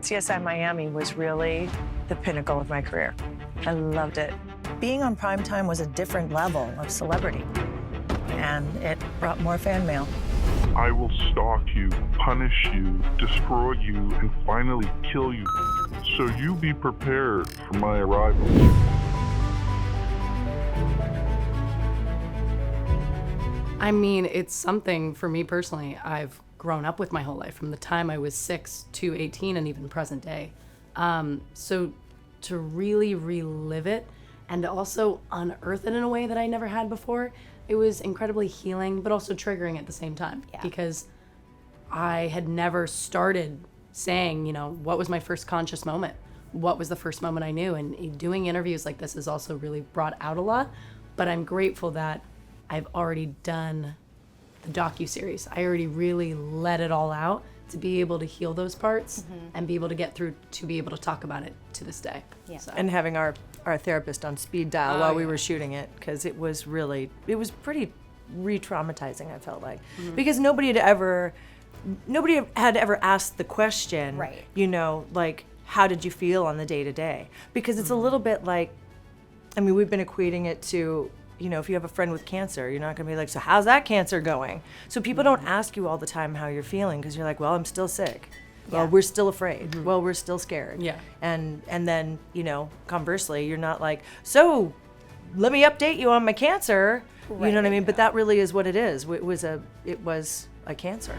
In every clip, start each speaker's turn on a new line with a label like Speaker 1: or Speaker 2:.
Speaker 1: CSI Miami was really the pinnacle of my career. I loved it. Being on primetime was a different level of celebrity, and it brought more fan mail.
Speaker 2: I will stalk you, punish you, destroy you, and finally kill you. So you be prepared for my arrival.
Speaker 3: I mean, it's something for me personally. I've grown up with my whole life from the time I was 6 to 18 and even present day. So to really relive it and to also unearth it in a way that I never had before, it was incredibly healing, but also triggering at the same time.
Speaker 4: Yeah.
Speaker 3: Because I had never started saying, what was my first conscious moment? What was the first moment I knew? And doing interviews like this has also really brought out a lot. But I'm grateful that I've already done the docuseries. I already really let it all out to be able to heal those parts and be able to get through to be able to talk about it to this day.
Speaker 4: Yeah.
Speaker 3: So.
Speaker 1: And having our therapist on speed dial while we were shooting it, because it was pretty re-traumatizing, I felt like. Because nobody had ever asked the question,
Speaker 4: Right.
Speaker 1: Like, how did you feel on the day-to-day? Because it's a little bit like, we've been equating it to, if you have a friend with cancer, you're not going to be like, so how's that cancer going? So people don't ask you all the time how you're feeling, because you're like, well, I'm still sick. Well,
Speaker 4: Yeah.
Speaker 1: we're still afraid. Well, we're still scared.
Speaker 3: Yeah.
Speaker 1: And then, conversely, you're not like, so let me update you on my cancer. You know what I mean? But that really is what it is. It was a cancer.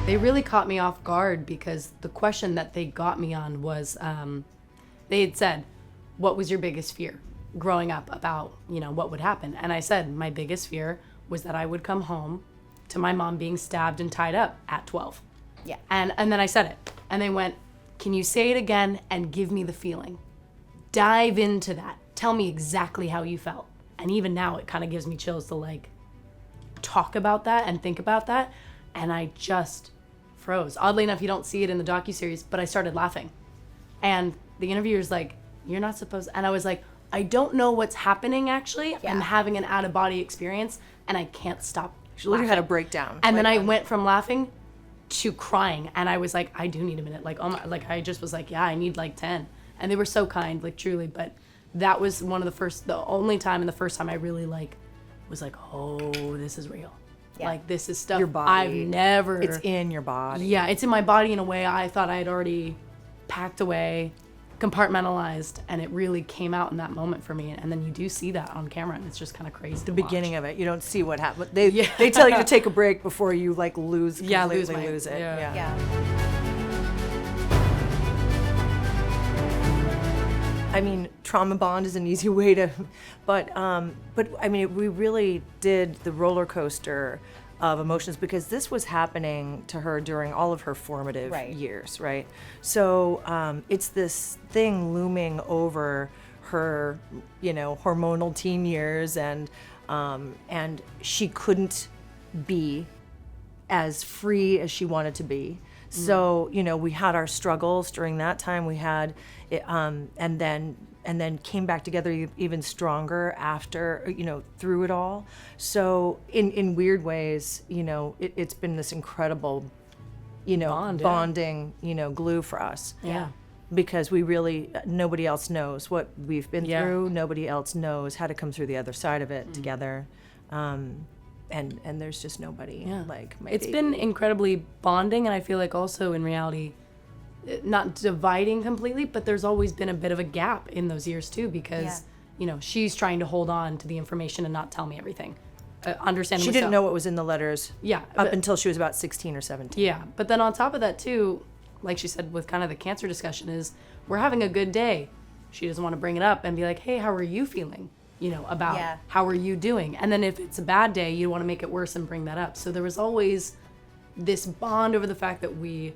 Speaker 3: They really caught me off guard because the question that they got me on was, they had said, what was your biggest fear growing up about, what would happen? And I said, my biggest fear was that I would come home to my mom being stabbed and tied up at 12.
Speaker 4: Yeah.
Speaker 3: And then I said it. And they went, can you say it again and give me the feeling? Dive into that. Tell me exactly how you felt. And even now it kind of gives me chills to talk about that and think about that. And I just froze. Oddly enough, you don't see it in the docuseries, but I started laughing. And the interviewer's like, you're not supposed, and I was like, I don't know what's happening actually.
Speaker 4: Yeah.
Speaker 3: I'm having an out-of-body experience and I can't stop
Speaker 1: She literally had a
Speaker 3: laughing.
Speaker 1: breakdown.
Speaker 3: And then I went from laughing to crying, and I was like, I do need a minute. I just was like, yeah, I need 10. And they were so kind, truly. But that was the only time, and the first time I really was like, oh, this is real.
Speaker 4: Yeah.
Speaker 3: This is stuff
Speaker 1: Your body.
Speaker 3: I've never.
Speaker 1: It's in your body.
Speaker 3: Yeah, it's in my body in a way I thought I had already packed away, compartmentalized, and it really came out in that moment for me. And then you do see that on camera, and it's just kind of crazy.
Speaker 1: The beginning of it, you don't see what happened. They tell you to take a break before you lose it.
Speaker 3: Yeah.
Speaker 4: Yeah.
Speaker 1: Trauma bond is an easy way to, but we really did the roller coaster of emotions, because this was happening to her during all of her formative years, right? So it's this thing looming over her, hormonal teen years, and she couldn't be as free as she wanted to be. So, we had our struggles during that time. We had, and then came back together even stronger after, through it all. So in weird ways, it's been this incredible, bonding, glue for us.
Speaker 3: Yeah.
Speaker 1: Because nobody else knows what we've been through. Nobody else knows how to come through the other side of it together. And there's just nobody like my
Speaker 3: It's
Speaker 1: baby.
Speaker 3: been incredibly bonding, and I feel like also in reality, not dividing completely, but there's always been a bit of a gap in those years too, because she's trying to hold on to the information and not tell me everything. Understandably,
Speaker 1: She didn't
Speaker 3: so.
Speaker 1: know what was in the letters.
Speaker 3: Yeah,
Speaker 1: up until she was about 16 or 17.
Speaker 3: Yeah, but then on top of that too, like she said with kind of the cancer discussion, is we're having a good day. She doesn't want to bring it up and be like, hey, how are you feeling? About how are you doing? And then if it's a bad day, you want to make it worse and bring that up. So there was always this bond over the fact that we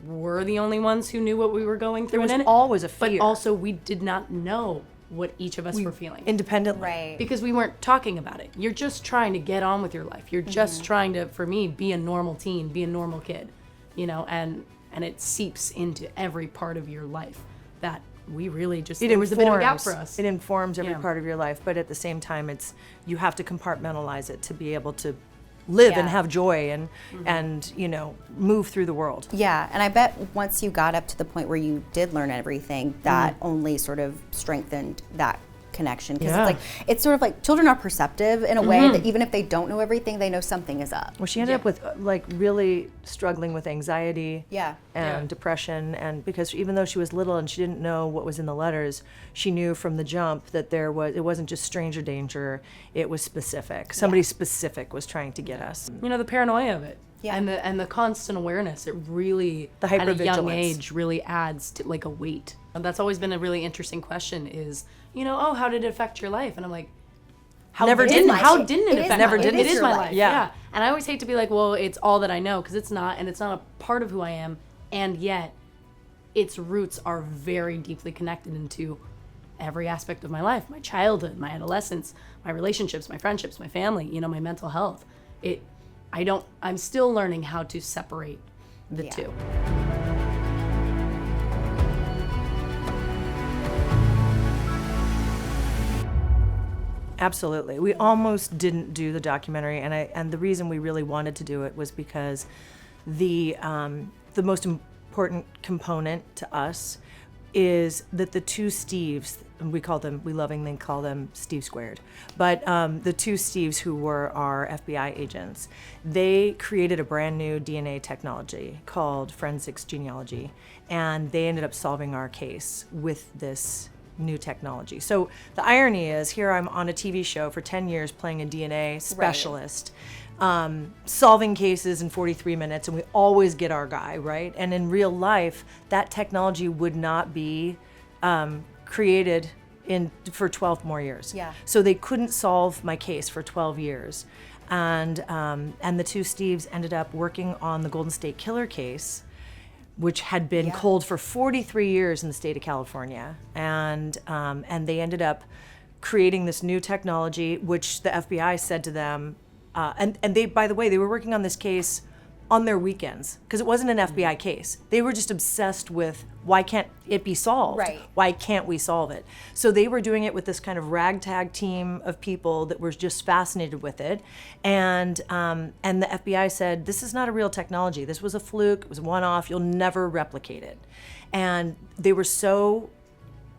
Speaker 3: were the only ones who knew what we were going through.
Speaker 1: There was always a fear.
Speaker 3: But also we did not know what each of us were feeling.
Speaker 1: Independently.
Speaker 4: Right.
Speaker 3: Because we weren't talking about it. You're just trying to get on with your life. You're just trying to, for me, be a normal teen, be a normal kid, and it seeps into every part of your life, that we really just, there was a bit of a gap for us.
Speaker 1: It informs every
Speaker 3: Yeah.
Speaker 1: part of your life, but at the same time, you have to compartmentalize it to be able to live and
Speaker 4: Yeah.
Speaker 1: have joy and move through the world.
Speaker 4: Yeah, and I bet once you got up to the point where you did learn everything, that only sort of strengthened that connection. Because
Speaker 1: Yeah.
Speaker 4: it's sort of like children are perceptive in a way that even if they don't know everything, they know something is up.
Speaker 1: Well, she ended up with really struggling with anxiety
Speaker 4: Yeah.
Speaker 1: and depression, and because even though she was little and she didn't know what was in the letters, she knew from the jump that it wasn't just stranger danger, it was specific. Somebody specific was trying to get us.
Speaker 3: The paranoia of it.
Speaker 4: Yeah.
Speaker 3: And the constant awareness, it really,
Speaker 1: The
Speaker 3: at a young
Speaker 1: hypervigilance.
Speaker 3: age, really adds to like a weight. And that's always been a really interesting question is, how did it affect your life? And I'm like, how
Speaker 1: Never
Speaker 3: didn't
Speaker 1: didn't.
Speaker 3: how didn't it
Speaker 4: It is
Speaker 3: affect
Speaker 4: never
Speaker 3: my life?
Speaker 4: didn't.
Speaker 3: It is
Speaker 4: your
Speaker 3: my
Speaker 4: life.
Speaker 3: life.
Speaker 1: Yeah.
Speaker 3: Yeah. And I always hate to be like, well, it's all that I know, because it's not, and it's not a part of who I am. And yet its roots are very deeply connected into every aspect of my life, my childhood, my adolescence, my relationships, my friendships, my family, my mental health. I'm still learning how to separate the two.
Speaker 1: Absolutely. We almost didn't do the documentary, and the reason we really wanted to do it was because the most important component to us is that the two Steves, and we lovingly call them Steve Squared, but the two Steves who were our FBI agents, they created a brand new DNA technology called forensics genealogy, and they ended up solving our case with this new technology. So the irony is, here I'm on a TV show for 10 years playing a DNA specialist, solving cases in 43 minutes, and we always get our guy, right? And in real life, that technology would not be created for 12 more years.
Speaker 4: Yeah.
Speaker 1: So they couldn't solve my case for 12 years. And the two Steves ended up working on the Golden State Killer case, which had been cold for 43 years in the state of California. And they ended up creating this new technology, which the FBI said to them, and they, by the way, they were working on this case on their weekends, because it wasn't an FBI case. They were just obsessed with, why can't it be solved?
Speaker 4: Right.
Speaker 1: Why can't we solve it? So they were doing it with this kind of ragtag team of people that were just fascinated with it. And the FBI said, this is not a real technology. This was a fluke. It was a one-off. You'll never replicate it. And they were so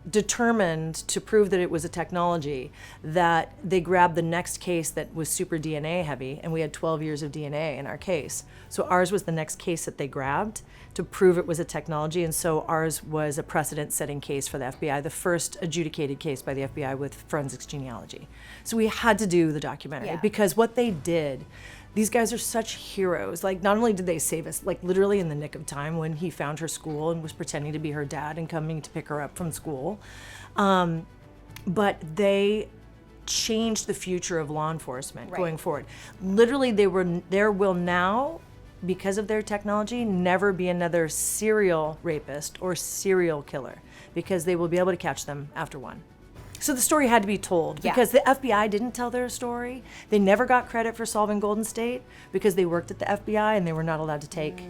Speaker 1: determined to prove that it was a technology that they grabbed the next case that was super DNA heavy, and we had 12 years of DNA in our case. So ours was the next case that they grabbed to prove it was a technology, and so ours was a precedent-setting case for the FBI, the first adjudicated case by the FBI with forensics genealogy. So we had to do the documentary because what they did, these guys are such heroes. Like, not only did they save us, like literally in the nick of time when he found her school and was pretending to be her dad and coming to pick her up from school, but they changed the future of law enforcement going forward. Literally, there will now, because of their technology, never be another serial rapist or serial killer, because they will be able to catch them after one. So the story had to be told, because the FBI didn't tell their story. They never got credit for solving Golden State because they worked at the FBI and they were not allowed to take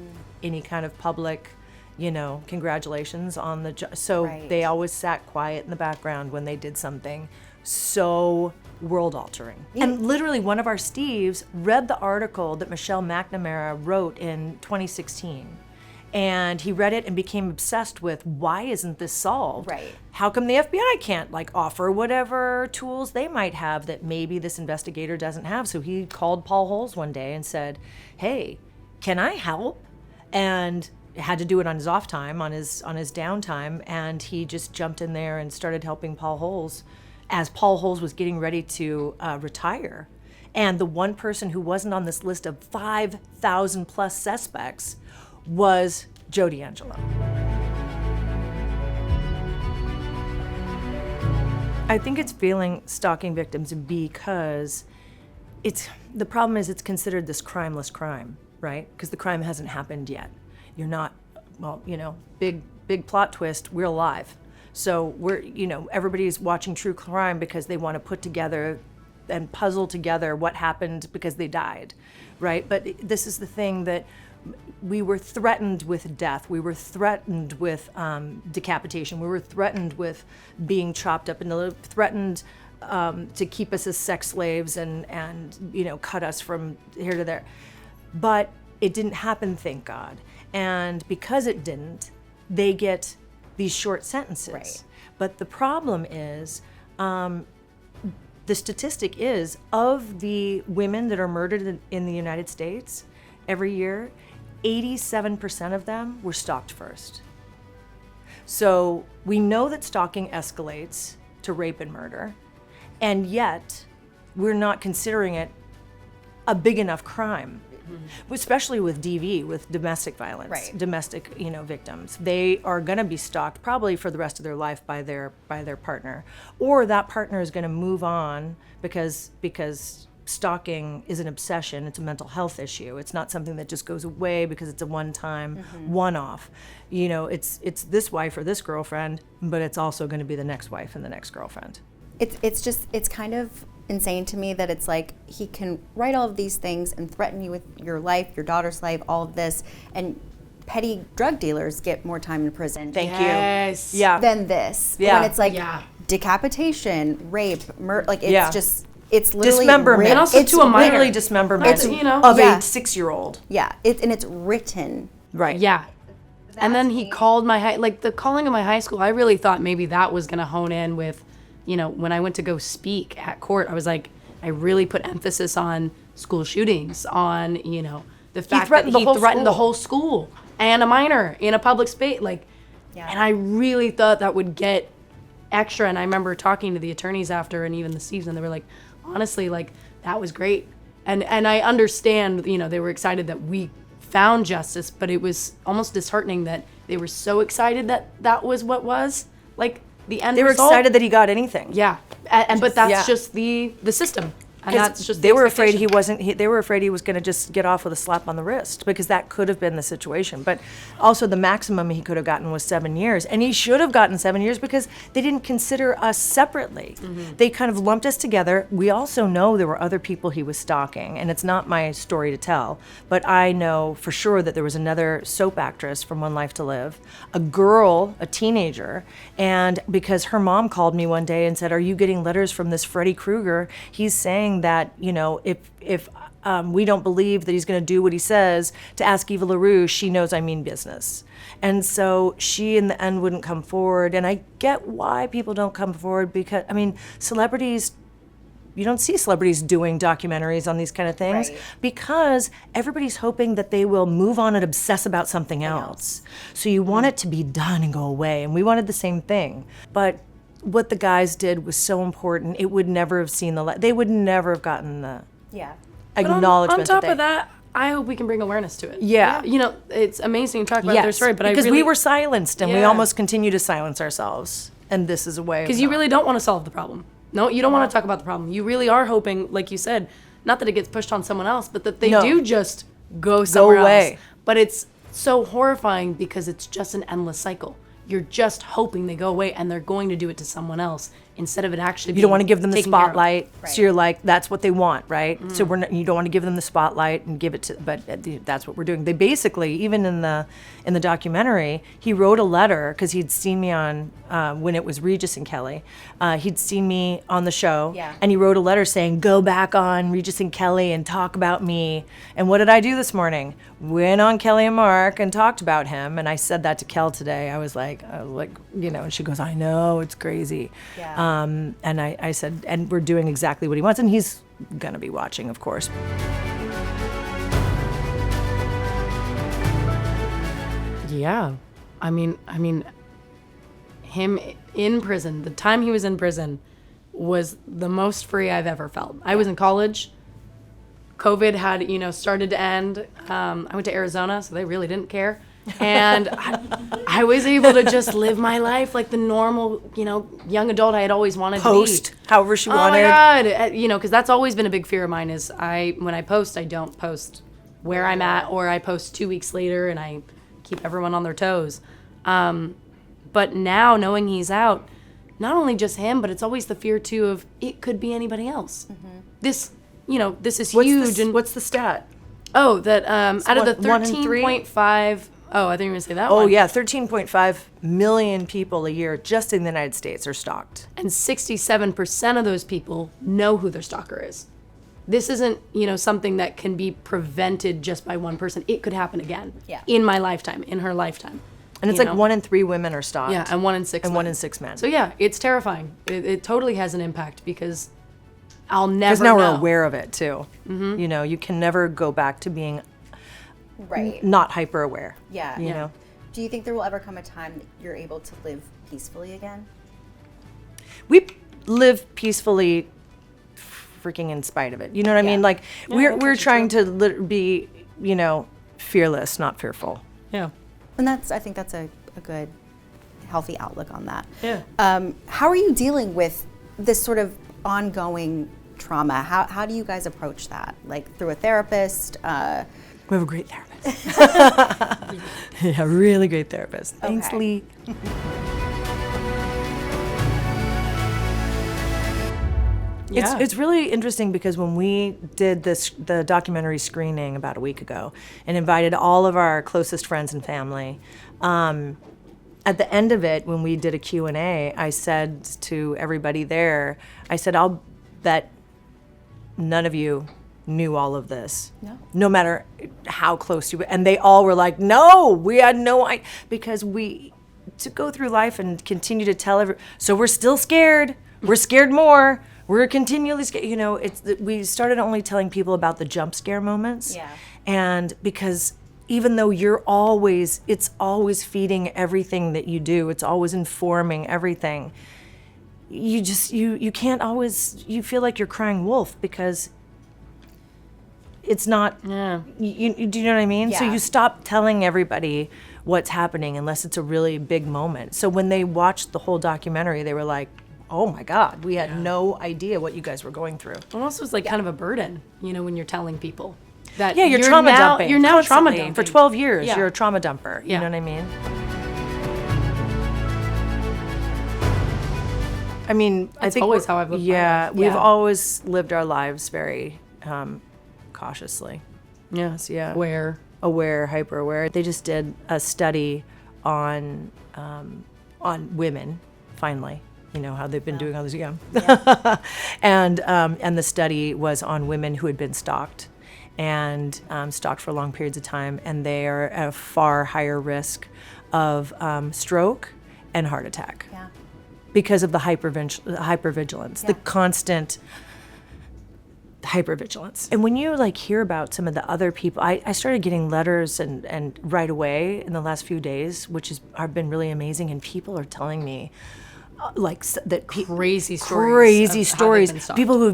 Speaker 1: any kind of public, congratulations on the job. So they always sat quiet in the background when they did something so world-altering. And literally, one of our Steves read the article that Michelle McNamara wrote in 2016. And he read it and became obsessed with, why isn't this solved?
Speaker 4: Right.
Speaker 1: How come the FBI can't offer whatever tools they might have that maybe this investigator doesn't have? So he called Paul Holes one day and said, hey, can I help? And had to do it on his off time, on his downtime, and he just jumped in there and started helping Paul Holes as Paul Holes was getting ready to retire. And the one person who wasn't on this list of 5,000 plus suspects was Joe D'Angelo. I think it's failing stalking victims because the problem is it's considered this crimeless crime, right? Because the crime hasn't happened yet. You're not, big plot twist, we're alive. So everybody's watching true crime because they want to put together and puzzle together what happened because they died, right? But this is the thing that we were threatened with death. We were threatened with decapitation. We were threatened with being chopped up and threatened to keep us as sex slaves and cut us from here to there. But it didn't happen, thank God. And because it didn't, they get these short sentences.
Speaker 4: Right.
Speaker 1: But the problem is, the statistic is, of the women that are murdered in the United States every year, 87% of them were stalked first. So we know that stalking escalates to rape and murder, and yet we're not considering it a big enough crime. Especially with DV, with domestic violence,
Speaker 4: Right.
Speaker 1: domestic, victims. They are going to be stalked probably for the rest of their life by their partner, or that partner is going to move on because stalking is an obsession. It's a mental health issue. It's not something that just goes away because it's a one-time, one-off. It's this wife or this girlfriend, but it's also going to be the next wife and the next girlfriend.
Speaker 4: It's kind of insane to me that it's like he can write all of these things and threaten you with your life, your daughter's life, all of this, and petty drug dealers get more time in prison
Speaker 1: Thank
Speaker 3: Yes.
Speaker 1: you. Yeah.
Speaker 4: than this.
Speaker 1: Yeah.
Speaker 4: When it's like
Speaker 3: Yeah.
Speaker 4: decapitation, rape, murder, like it's
Speaker 1: Yeah.
Speaker 4: just, it's literally
Speaker 1: Dismemberment.
Speaker 3: And also
Speaker 4: it's
Speaker 3: to a minor.
Speaker 1: Literally dismemberment
Speaker 3: It's,
Speaker 1: of
Speaker 4: yeah.
Speaker 1: a 6-year-old.
Speaker 4: Yeah, it's written.
Speaker 1: Right.
Speaker 3: Yeah. And then he called my the calling of my high school, I really thought maybe that was going to hone in with, when I went to go speak at court, I was like, I really put emphasis on school shootings, on, the fact that he threatened the whole school and a minor in a public space.
Speaker 4: Yeah.
Speaker 3: And I really thought that would get extra. And I remember talking to the attorneys after, and even the season, they were like, honestly, that was great. And I understand, they were excited that we found justice, but it was almost disheartening that they were so excited that that was what was the end
Speaker 1: They were
Speaker 3: result.
Speaker 1: excited that he got anything.
Speaker 3: Yeah, but that's
Speaker 1: Yeah.
Speaker 3: just the system, and that's just
Speaker 1: they
Speaker 3: the
Speaker 1: were afraid
Speaker 3: expectation.
Speaker 1: they were afraid he was going to just get off with a slap on the wrist, because that could have been the situation. But also the maximum he could have gotten was 7 years, and he should have gotten 7 years because they didn't consider us separately. They kind of lumped us together. We also know there were other people he was stalking, and it's not my story to tell, but I know for sure that there was another soap actress from One Life to Live, a girl, a teenager, and because her mom called me one day and said, "Are you getting letters from this Freddy Krueger? He's saying that, if we don't believe that he's going to do what he says, to ask Eva LaRue, she knows I mean business." And so she in the end wouldn't come forward, and I get why people don't come forward, because celebrities, you don't see celebrities doing documentaries on these kind of things,
Speaker 4: Right.
Speaker 1: because everybody's hoping that they will move on and obsess about something else. So you want it to be done and go away, and we wanted the same thing. But what the guys did was so important. It would never have seen the light. They would never have gotten the
Speaker 4: Yeah.
Speaker 1: acknowledgement.
Speaker 3: On top
Speaker 1: that
Speaker 3: of that, I hope we can bring awareness to it.
Speaker 1: Yeah.
Speaker 3: It's amazing to talk about
Speaker 1: yes,
Speaker 3: their story, but
Speaker 1: because
Speaker 3: I really,
Speaker 1: we were silenced, and we
Speaker 3: Yeah.
Speaker 1: almost continue to silence ourselves. And this is a way.
Speaker 3: because you really don't want to solve the problem. No, you don't want to talk about the problem. You really are hoping, like you said, not that it gets pushed on someone else, but that they
Speaker 1: No.
Speaker 3: do just go somewhere
Speaker 1: away.
Speaker 3: else. But it's so horrifying because it's just an endless cycle. You're just hoping they go away, and they're going to do it to someone else instead of it actually.
Speaker 1: You don't want to give them the
Speaker 3: taken care of.
Speaker 1: spotlight,
Speaker 4: Right.
Speaker 1: so you're like, that's what they want, right? So you don't want to give them the spotlight and give it to, but that's what we're doing. They basically, even in the documentary, he wrote a letter because he'd seen me on when it was Regis and Kelly. He'd seen me on the show,
Speaker 4: Yeah.
Speaker 1: and he wrote a letter saying, "Go back on Regis and Kelly and talk about me." And what did I do this morning? Went on Kelly and Mark and talked about him. And I said that to Kel today. I was like, and she goes, "I know, it's crazy."
Speaker 4: Yeah.
Speaker 1: And I said, and we're doing exactly what he wants, and he's gonna be watching, of course.
Speaker 3: Yeah. I mean, him in prison, the time he was in prison was the most free I've ever felt. I was in college. COVID had, started to end. I went to Arizona, so they really didn't care. And I was able to just live my life like the normal, young adult I had always wanted
Speaker 1: Post
Speaker 3: to be.
Speaker 1: however she
Speaker 3: Oh
Speaker 1: wanted.
Speaker 3: my God. Because that's always been a big fear of mine is when I post, I don't post where I'm at, or I post 2 weeks later and I keep everyone on their toes. But now knowing he's out, not only just him, but it's always the fear too of it could be anybody else. This is huge.
Speaker 1: What's the stat?
Speaker 3: Oh, that out of the
Speaker 1: one in three?
Speaker 3: 13.5. Oh, I think you were going to say that one.
Speaker 1: Oh yeah, 13.5 million people a year just in the United States are stalked.
Speaker 3: And 67% of those people know who their stalker is. This isn't, something that can be prevented just by one person. It could happen again.
Speaker 4: Yeah.
Speaker 3: In my lifetime, in her lifetime.
Speaker 1: And it's like 1 in 3 women are stalked.
Speaker 3: Yeah, and 1 in 6
Speaker 1: and
Speaker 3: men.
Speaker 1: 1 in 6 men.
Speaker 3: So yeah, it's terrifying. It totally has an impact because I'll never
Speaker 1: Because now
Speaker 3: know.
Speaker 1: we're aware of it too. Mm-hmm. You can never go back to being
Speaker 4: Right.
Speaker 1: not hyper aware.
Speaker 4: Yeah.
Speaker 1: You know.
Speaker 4: Do you think there will ever come a time that you're able to live peacefully again?
Speaker 1: We live peacefully, freaking in spite of it. You know what I mean? Like we're trying to be, fearless, not fearful.
Speaker 3: Yeah.
Speaker 4: And I think that's a good, healthy outlook on that.
Speaker 3: Yeah.
Speaker 4: How are you dealing with this sort of ongoing trauma? How do you guys approach that? Like through a therapist?
Speaker 1: We have a great therapist. Yeah, really great therapist. Thanks,
Speaker 4: Okay.
Speaker 1: Lee.
Speaker 3: Yeah.
Speaker 1: It's really interesting because when we did the documentary screening about a week ago and invited all of our closest friends and family, at the end of it, when we did a Q&A, I said to everybody there, I said, I'll bet none of you knew all of this. No matter how close you were. And they all were like, no, we had no idea. Because to go through life and continue to tell so we're still scared. We're scared more. We're continually scared. We started only telling people about the jump scare moments.
Speaker 4: Yeah.
Speaker 1: And because even though it's always feeding everything that you do, it's always informing everything, you can't always, you feel like you're crying wolf because it's not, do you know what I mean? So
Speaker 4: Yeah.
Speaker 1: you stop telling everybody what's happening unless it's a really big moment. So when they watched the whole documentary, they were like, oh my God, we had no idea what you guys were going through.
Speaker 3: It also is like kind of a burden, when you're telling people that
Speaker 1: Yeah, you're trauma dumping.
Speaker 3: You're now trauma
Speaker 1: constantly.
Speaker 3: dumping.
Speaker 1: For 12 years,
Speaker 3: Yeah.
Speaker 1: you're a trauma dumper. You
Speaker 3: Yeah.
Speaker 1: know what I mean? I mean, I
Speaker 3: That's
Speaker 1: think
Speaker 3: always how I've lived my
Speaker 1: Yeah,
Speaker 3: life.
Speaker 1: we've
Speaker 4: Yeah.
Speaker 1: always lived our lives very cautiously.
Speaker 3: Yes,
Speaker 1: Yeah.
Speaker 3: Where
Speaker 1: Hyper aware. They just did a study on women. Finally, how they've been doing all this. Yeah. and the study was on women who had been stalked, and stalked for long periods of time, and they are at a far higher risk of stroke and heart attack.
Speaker 4: Yeah.
Speaker 1: Because of the hypervigilance, the constant hypervigilance. And when you hear about some of the other people, I started getting letters and right away in the last few days, which have been really amazing. And people are telling me
Speaker 3: crazy stories.
Speaker 1: crazy
Speaker 3: of how they've
Speaker 1: stories.
Speaker 3: been stalked.
Speaker 1: People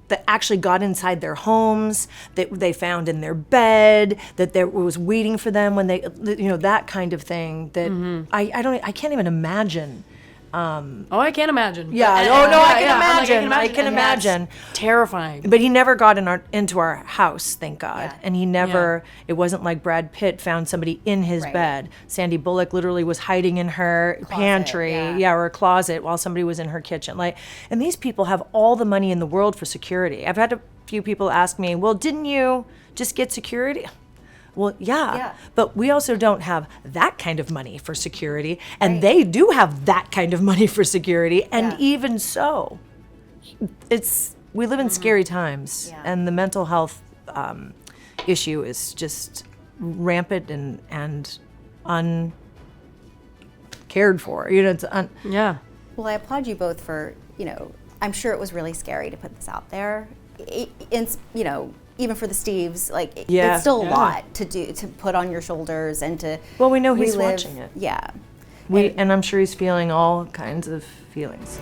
Speaker 1: that actually got inside their homes, that they found in their bed, that there was waiting for them when they, that kind of thing. That I can't even imagine.
Speaker 3: Oh, I can't imagine.
Speaker 1: Yeah.
Speaker 3: But-
Speaker 1: Oh no, I
Speaker 3: yeah,
Speaker 1: can
Speaker 3: I'm like,
Speaker 1: imagine. I can
Speaker 3: and that's
Speaker 1: imagine.
Speaker 3: Terrifying.
Speaker 1: But he never got into our house, thank God.
Speaker 4: Yeah.
Speaker 1: And he never. It wasn't like Brad Pitt found somebody in his
Speaker 4: Right.
Speaker 1: bed. Sandy Bullock literally was hiding in her pantry, or a closet, while somebody was in her kitchen. And these people have all the money in the world for security. I've had a few people ask me, "Well, didn't you just get security?" Well, yeah, but we also don't have that kind of money for security, and they do have that kind of money for security, and
Speaker 4: Yeah.
Speaker 1: even so, we live in scary times,
Speaker 4: Yeah.
Speaker 1: and the mental health issue is just rampant and uncared for.
Speaker 3: Yeah.
Speaker 4: Well, I applaud you both for, I'm sure it was really scary to put this out there. Even for the Steves,
Speaker 1: Yeah.
Speaker 4: it's still a
Speaker 3: Yeah.
Speaker 4: lot to put on your shoulders and to
Speaker 1: Well, we know he's
Speaker 4: relive.
Speaker 1: watching it.
Speaker 4: Yeah.
Speaker 1: And I'm sure he's feeling all kinds of feelings.